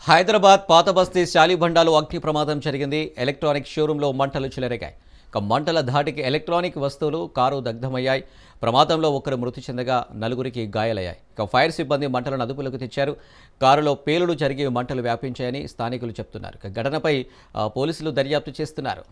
హైదరాబాద్ పాత బస్తీ శాలిబండాలో అగ్ని ప్రమాదం జరిగింది. ఎలక్ట్రానిక్ షోరూంలో మంటలు చెలరేగాయి. మంటల ధాటికి ఎలక్ట్రానిక్ వస్తువులు, కారు దగ్ధమయ్యాయి. ప్రమాదంలో ఒకరు మృతి చెందగా నలుగురికి గాయాలయ్యాయి. ఫైర్ సిబ్బంది మంటలను అదుపులోకి తెచ్చారు. కారులో పేలుడు జరిగి మంటలు వ్యాపించాయని స్థానికులు చెబుతున్నారు. ఘటనపై పోలీసులు దర్యాప్తు చేస్తున్నారు.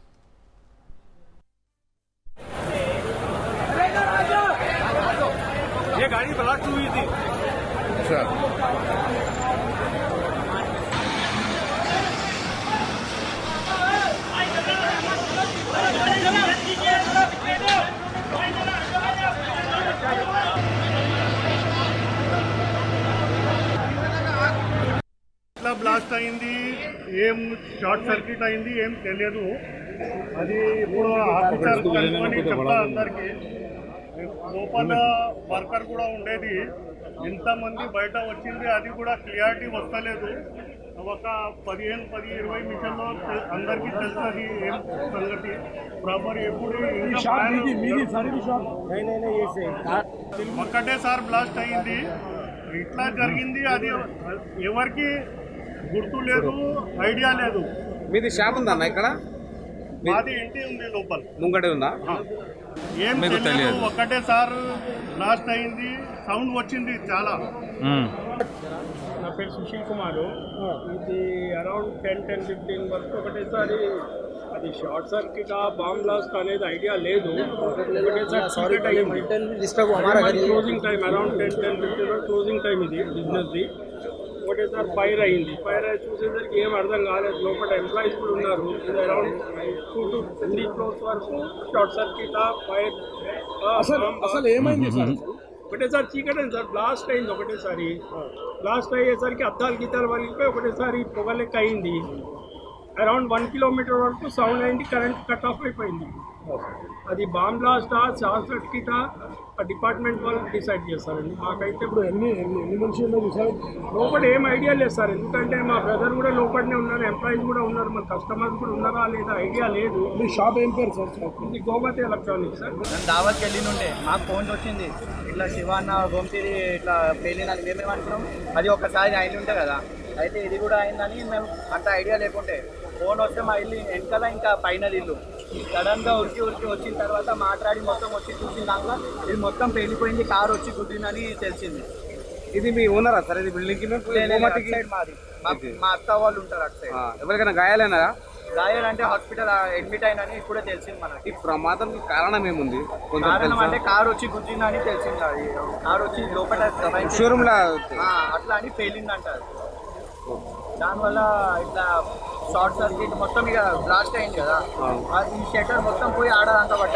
బ్లాస్ట్ అయింది, ఏం షార్ట్ సర్క్యూట్ అయింది ఏం తెలియదు. అది ఇప్పుడు ఆఫీసర్ కనుక్కొని చెప్తా అందరికి. లోపల వర్కర్ కూడా ఉండేది, ఎంతమంది బయట వచ్చింది అది కూడా క్లియారిటీ వస్తలేదు. ఒక 15-20 నిమిషాల్లో అందరికీ తెలుస్తుంది ఏం సంగతి ప్రాపర్. ఎప్పుడు ఒక్కటేసారి బ్లాస్ట్ అయింది, ఇట్లా జరిగింది. అది ఎవరికి గుర్తు లేదు, ఐడియా లేదు. మీది షాప్ ఉందన్న ఇక్కడ? మాది ఇంటి ఉంది, లోపల ముంగడే ఉందా? ఏం తెలియదు. ఒక్కటేసారి బ్లాస్ట్ అయింది, సౌండ్ వచ్చింది చాలా. నా పేరు సుశీల్ కుమార్. ఇది అరౌండ్ 10-15 వరకు ఒకటేసారి అది షార్ట్ సర్క్యూట్ బాంబ్ బ్లాస్ట్ అనేది ఐడియా లేదు. ఒకటేసారి closing time around 10-15 closing time ఇది బిజినెస్ది. ఒకటేసారి ఫైర్ అయింది. ఫైర్ అయి చూసేసరికి ఏం అర్థం కాలేదు. లోపల ఎంప్లాయీస్ కూడా ఉన్నారు. ఇది అరౌండ్ 2 to 3 floors వరకు షార్ట్ సర్క్యూట్ ఫైర్. అసలు ఏమైంది సార్? ఒకటేసారి చీకటి అయింది సార్, బ్లాస్ట్ అయింది. ఒకటేసారి బ్లాస్ట్ అయ్యేసరికి అద్దాలు గీతాలు వలిగిపోయి ఒకటేసారి పొగ లెక్క అయింది. అరౌండ్ 1 kilometer వరకు సౌండ్ అయింది, కరెంట్ కట్ ఆఫ్ అయిపోయింది. అది బాంబ్ బ్లాస్టా, షార్ట్ సర్క్యూటా, డిపార్ట్మెంట్ వాళ్ళు డిసైడ్ చేస్తారండి. మాకైతే ఇప్పుడు ఎన్ని మనుషులు లోపల ఏం ఐడియా లేదు సార్. ఎందుకంటే మా బ్రదర్ కూడా లోపలనే ఉన్నారు, ఎంప్లాయీస్ కూడా ఉన్నారు, మన కస్టమర్స్ కూడా ఉన్నారా లేదా ఐడియా లేదు. మీ షాప్ ఏం పేరు సార్? ఇది గోమతి ఎలక్ట్రానిక్స్ సార్. నేను దావత్కి వెళ్ళినుండే, మాకు ఫోన్ వచ్చింది ఇట్లా శివాన్న గోమతిరి ఇట్లా పేలినని. మేమేమనుకున్నాం అది ఒకసారి అయిన ఉంటే కదా, అయితే ఇది కూడా అయిందని మేము అంత ఐడియా లేకుంటే ఫోన్ వస్తే మా ఇల్లు వెనకాల ఇంకా పైన ఇల్లు సడన్గా ఉరికి వచ్చిన తర్వాత మాట్లాడి మొత్తం వచ్చి చూసిన దాంట్లో ఇది మొత్తం పేలిపోయింది, కారు వచ్చి గుద్దిందని తెలిసింది. ఇది మీ ఓనరా సార్? ఇది బిల్డింగ్ సైడ్ మాది. మా అత్త వాళ్ళు ఉంటారు అటు సైడ్. ఎవరికైనా గాయాలైనారా? గాయాలంటే హాస్పిటల్ అడ్మిట్ అయినని ఇప్పుడే తెలిసింది మనకి. ఈ ప్రమాదం కారణం ఏముంది? కారణం అంటే కారు వచ్చి గుద్దిందని తెలిసింది. అది కారు వచ్చి లోపల షోరూమ్ లా అట్లా అని పేలిందంటారు. దానివల్ల ఇట్లా షార్ట్ సర్క్యూట్ మొత్తం ఇక బ్లాస్ట్ అయింది కదా, ఈ షట్టర్ మొత్తం పోయి ఆడదంతా పట్ట.